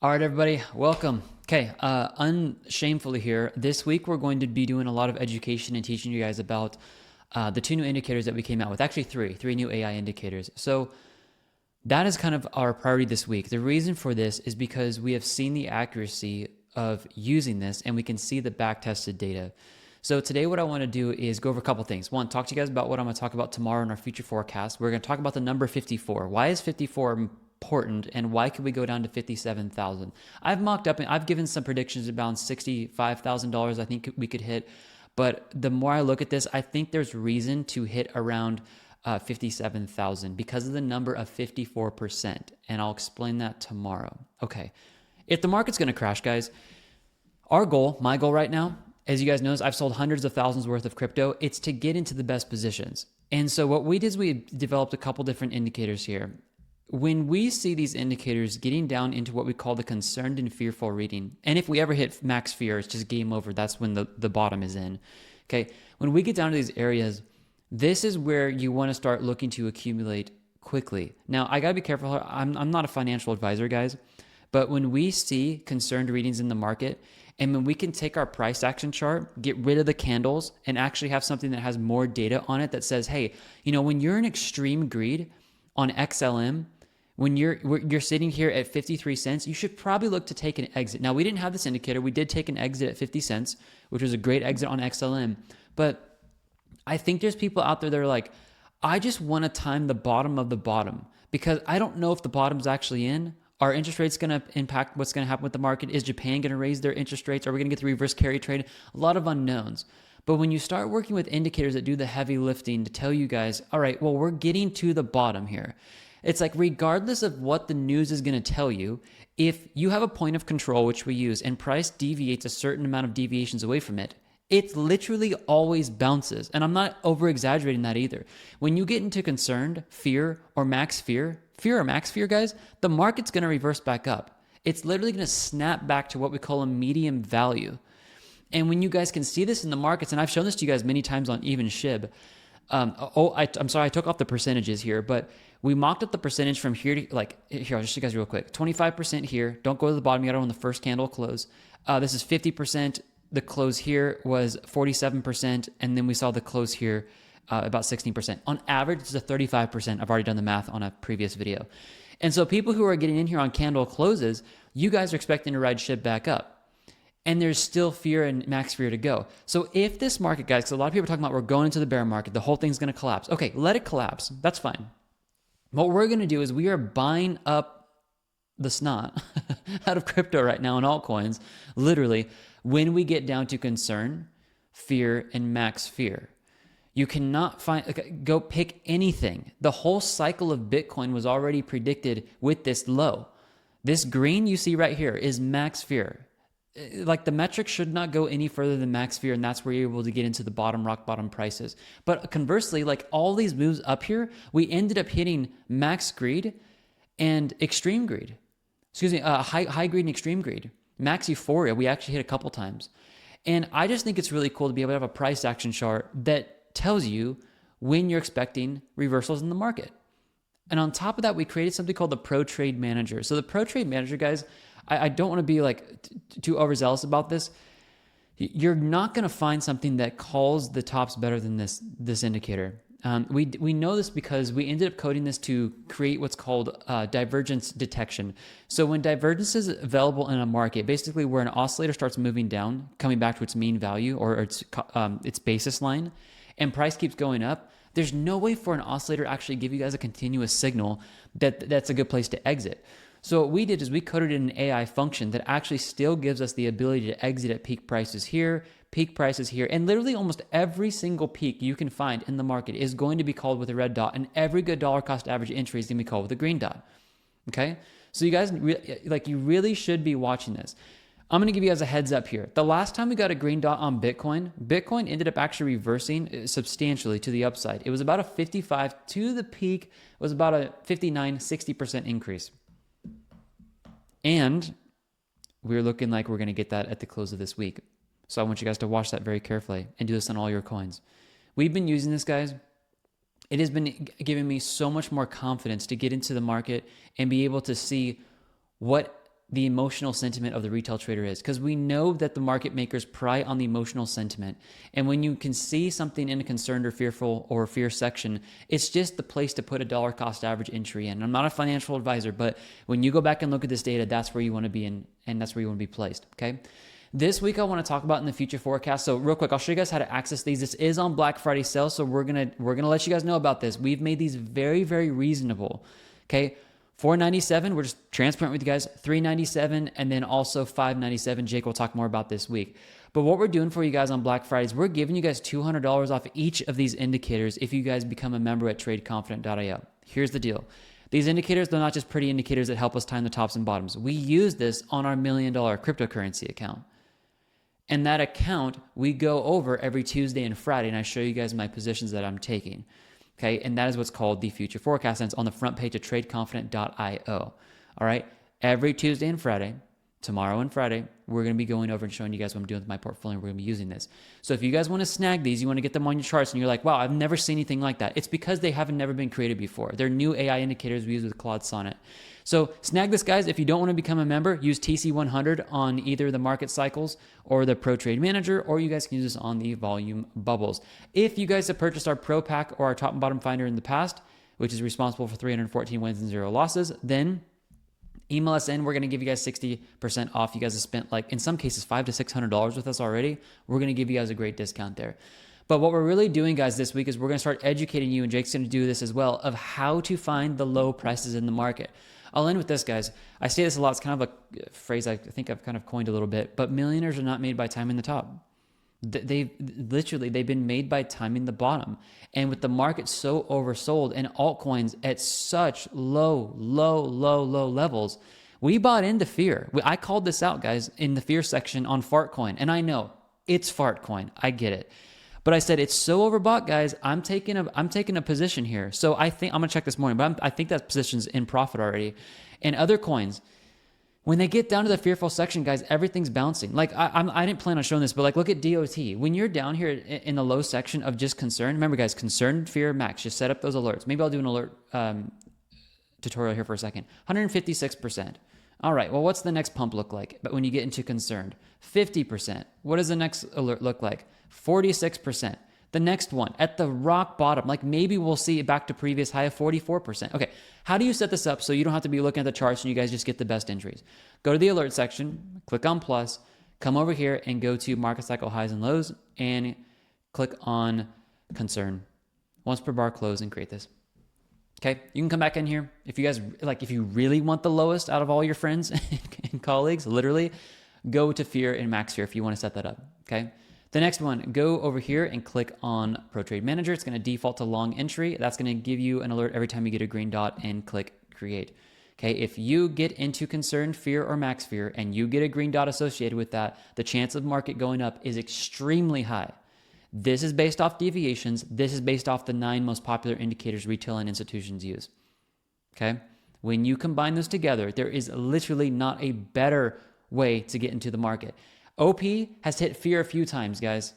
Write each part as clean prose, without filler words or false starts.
All right, everybody, welcome. Okay, unshamefully here, this week we're going to be doing a lot of education and teaching you guys about the two new indicators that we came out with. Actually, three new AI indicators. So that is kind of our priority this week. The reason for this is because we have seen the accuracy of using this and we can see the back-tested data. So today what I want to do is go over a couple things. One, talk to you guys about what I'm going to talk about tomorrow in our future forecast. We're going to talk about the number 54. Why is 54 important and why could we go down to 57,000? I've mocked up and I've given some predictions around $65,000 I think we could hit. But the more I look at this, I think there's reason to hit around 57,000 because of the number of 54%. And I'll explain that tomorrow. Okay. If the market's going to crash, guys, our goal, my goal right now, as you guys know, I've sold hundreds of thousands worth of crypto. It's to get into the best positions. And so what we did is we developed a couple different indicators here. When we see these indicators getting down into what we call the concerned and fearful reading, and if we ever hit max fear, it's just game over. That's when the bottom is in. Okay. When we get down to these areas, this is where you want to start looking to accumulate quickly. Now, I got to be careful. I'm not a financial advisor, guys, but when we see concerned readings in the market, and when we can take our price action chart, get rid of the candles, and actually have something that has more data on it that says, hey, when you're in extreme greed on XLM, when you're sitting here at 53 cents, you should probably look to take an exit. Now, we didn't have this indicator. We did take an exit at 50 cents, which was a great exit on XLM. But I think there's people out there that are like, I just want to time the bottom of the bottom because I don't know if the bottom's actually in. Are interest rates going to impact what's going to happen with the market? Is Japan going to raise their interest rates? Are we going to get the reverse carry trade? A lot of unknowns. But when you start working with indicators that do the heavy lifting to tell you guys, all right, well, we're getting to the bottom here. It's like regardless of what the news is going to tell you, if you have a point of control, which we use, and price deviates a certain amount of deviations away from it, it literally always bounces. And I'm not over exaggerating that either. When you get into concerned, fear, or max fear, guys, the market's going to reverse back up. It's literally going to snap back to what we call a medium value. And when you guys can see this in the markets, and I've shown this to you guys many times on even SHIB. I'm sorry, I took off the percentages here, but we mocked up the percentage from here to here. I'll just show you guys real quick. 25% here. Don't go to the bottom. You got to when the first candle close. This is 50%. The close here was 47%, and then we saw the close here about 16%. On average, it's a 35%. I've already done the math on a previous video. And so people who are getting in here on candle closes, you guys are expecting to ride SHIB back up. And there's still fear and max fear to go. So if this market, guys, because a lot of people are talking about we're going into the bear market, the whole thing's going to collapse. Okay, let it collapse. That's fine. What we're going to do is we are buying up the snot out of crypto right now in altcoins, literally, when we get down to concern, fear, and max fear. You cannot go pick anything. The whole cycle of Bitcoin was already predicted with this low. This green you see right here is max fear. Like the metric should not go any further than max fear, and that's where you're able to get into the rock bottom prices. But conversely, like all these moves up here, we ended up hitting max greed and extreme greed. High greed and extreme greed. Max euphoria, we actually hit a couple times. And I just think it's really cool to be able to have a price action chart that tells you when you're expecting reversals in the market. And on top of that, we created something called the Pro Trade Manager. So the Pro Trade Manager, guys, I don't want to be too overzealous about this. You're not going to find something that calls the tops better than this indicator. We know this because we ended up coding this to create what's called divergence detection. So when divergence is available in a market, basically where an oscillator starts moving down, coming back to its mean value or its basis line, and price keeps going up, there's no way for an oscillator to actually give you guys a continuous signal that's a good place to exit. So what we did is we coded in an AI function that actually still gives us the ability to exit at peak prices here, and literally almost every single peak you can find in the market is going to be called with a red dot, and every good dollar cost average entry is going to be called with a green dot. Okay? So you guys, you really should be watching this. I'm going to give you guys a heads up here. The last time we got a green dot on Bitcoin ended up actually reversing substantially to the upside. It was about a 55 to the peak. It was about a 59, 60% increase. And we're looking like we're going to get that at the close of this week. So I want you guys to watch that very carefully and do this on all your coins. We've been using this, guys. It has been giving me so much more confidence to get into the market and be able to see what the emotional sentiment of the retail trader is, because we know that the market makers pry on the emotional sentiment. And when you can see something in a concerned or fearful or fear section, it's just the place to put a dollar cost average entry in. I'm not a financial advisor, but when you go back and look at this data, that's where you want to be in, and that's where you want to be placed. Okay. This week I want to talk about in the future forecast. So real quick, I'll show you guys how to access these. This is on Black Friday sale, so we're gonna let you guys know about this. We've made these very, very reasonable. Okay. $497, we're just transparent with you guys, $397, and then also $597. Jake will talk more about this week. But what we're doing for you guys on Black Friday is we're giving you guys $200 off each of these indicators if you guys become a member at tradeconfident.io. Here's the deal. These indicators, they're not just pretty indicators that help us time the tops and bottoms. We use this on our $1 million cryptocurrency account. And that account, we go over every Tuesday and Friday, and I show you guys my positions that I'm taking. Okay, and that is what's called the future forecast, and it's on the front page of tradeconfident.io. All right, every Tuesday and Friday, tomorrow and Friday, we're going to be going over and showing you guys what I'm doing with my portfolio. We're going to be using this. So if you guys want to snag these, you want to get them on your charts, and you're like, wow, I've never seen anything like that. It's because they haven't never been created before. They're new AI indicators we use with Claude Sonnet. So snag this, guys. If you don't want to become a member, use TC100 on either the market cycles or the Pro Trade Manager, or you guys can use this on the volume bubbles. If you guys have purchased our Pro Pack or our top and bottom finder in the past, which is responsible for 314 wins and 0 losses, then email us in. We're going to give you guys 60% off. You guys have spent, like, in some cases, $500 to $600 with us already. We're going to give you guys a great discount there. But what we're really doing, guys, this week is we're going to start educating you, and Jake's going to do this as well, of how to find the low prices in the market. I'll end with this, guys. I say this a lot. It's kind of a phrase I think I've kind of coined a little bit, but millionaires are not made by timing the top. They've been made by timing the bottom. And with the market so oversold and altcoins at such low levels, we bought into fear. I called this out, guys, in the fear section on Fartcoin. And I know it's Fartcoin. I get it. But I said, it's so overbought, guys. I'm taking a position here. So I think I'm going to check this morning, but I think that position's in profit already. And other coins, when they get down to the fearful section, guys, everything's bouncing. Like I didn't plan on showing this, but like look at DOT. When you're down here in the low section of just concern, remember, guys, concern, fear, max. Just set up those alerts. Maybe I'll do an alert tutorial here for a second. 156%. All right, well, what's the next pump look like? But when you get into concerned, 50%. What does the next alert look like? 46%. The next one at the rock bottom, like maybe we'll see it back to previous high of 44%. Okay, how do you set this up so you don't have to be looking at the charts and you guys just get the best entries? Go to the alert section, click on plus, come over here and go to market cycle highs and lows and click on concern. Once per bar close and create this. Okay, you can come back in here. If you guys, like, if you really want the lowest out of all your friends and colleagues, literally, go to fear and max fear if you want to set that up, okay? The next one, go over here and click on Pro Trade Manager. It's going to default to long entry. That's going to give you an alert every time you get a green dot and click create. Okay, if you get into concern, fear, or max fear, and you get a green dot associated with that, the chance of market going up is extremely high. This is based off deviations. This is based off the 9 most popular indicators retail and institutions use. Okay? When you combine those together, there is literally not a better way to get into the market. OP has hit fear a few times, guys.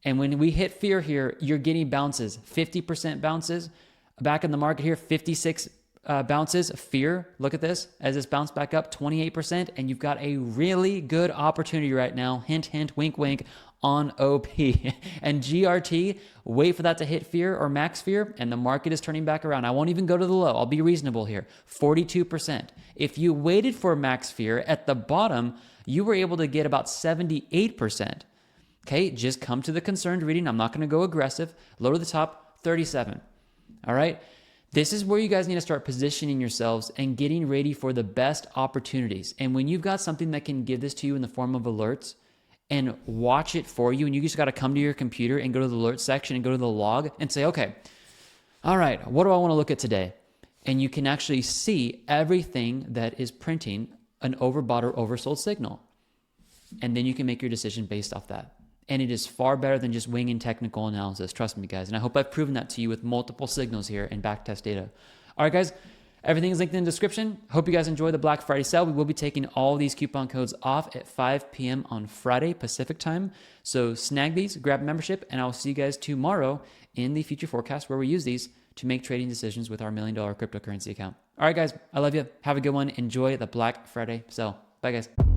And when we hit fear here, you're getting bounces. 50% bounces. Back in the market here, 56 bounces. Fear, look at this. As this bounced back up, 28%. And you've got a really good opportunity right now. Hint, hint, wink, wink. On OP and GRT, wait for that to hit fear or max fear, and the market is turning back around. I won't even go to the low. I'll be reasonable here. 42%. If you waited for max fear at the bottom, you were able to get about 78%. Okay, just come to the concerned reading. I'm not going to go aggressive. Low to the top, 37. All right. This is where you guys need to start positioning yourselves and getting ready for the best opportunities. And when you've got something that can give this to you in the form of alerts, and watch it for you, and you just got to come to your computer and go to the alert section and go to the log and say, okay, all right, what do I want to look at today? And you can actually see everything that is printing an overbought or oversold signal. And then you can make your decision based off that. And it is far better than just winging technical analysis. Trust me, guys. And I hope I've proven that to you with multiple signals here and backtest data. All right, guys. Everything is linked in the description. Hope you guys enjoy the Black Friday sale. We will be taking all these coupon codes off at 5 p.m. on Friday Pacific time. So snag these, grab membership, and I'll see you guys tomorrow in the future forecast where we use these to make trading decisions with our $1 million cryptocurrency account. All right, guys, I love you. Have a good one. Enjoy the Black Friday sale. Bye, guys.